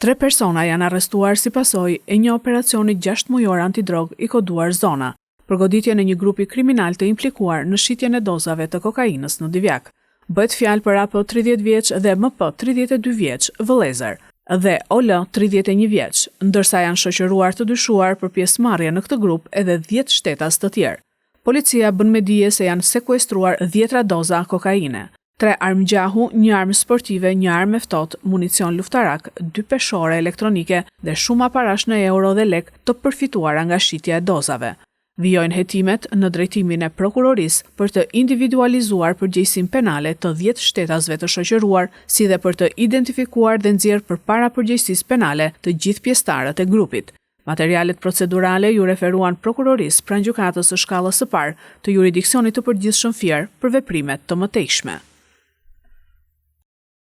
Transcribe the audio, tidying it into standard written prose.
3 persona janë arrestuar si pasojë e një operacioni 6 mujor antidrog i koduar Zona, përgoditje në një grupi kriminal të implikuar në shitjen e dozave të kokainës në Divjak. Bëhet fjalë për AP 30 vjeç dhe MP 32 vjeç vëllezër dhe OL 31 vjeç, ndërsa janë shoqëruar të dyshuar për pjesëmarrje në këtë grup edhe 10 shtetas të tjerë. Policia bën me dije se janë sekuestruar 10 doza kokaine, 3 armë gjahu, 1 armë sportive, 1 armë ftohtë, municion luftarak, 2 peshore elektronike dhe shumë aparash në euro dhe lek të përfituara nga shitja e dozave. Vijojnë hetimet në drejtimin e prokurorisë për të individualizuar përgjegjësinë penale të 10 shtetasve të shoqëruar, si dhe për të identifikuar dhe nxjerrë përpara përgjegjësisë penale të gjithë pjesëtarët e grupit. Materialet procedurale ju referuan prokurorisë pranë gjykatës së shkallës së parë të juridiksionit të përgjithshëm Fier për veprimet të mëtejshme.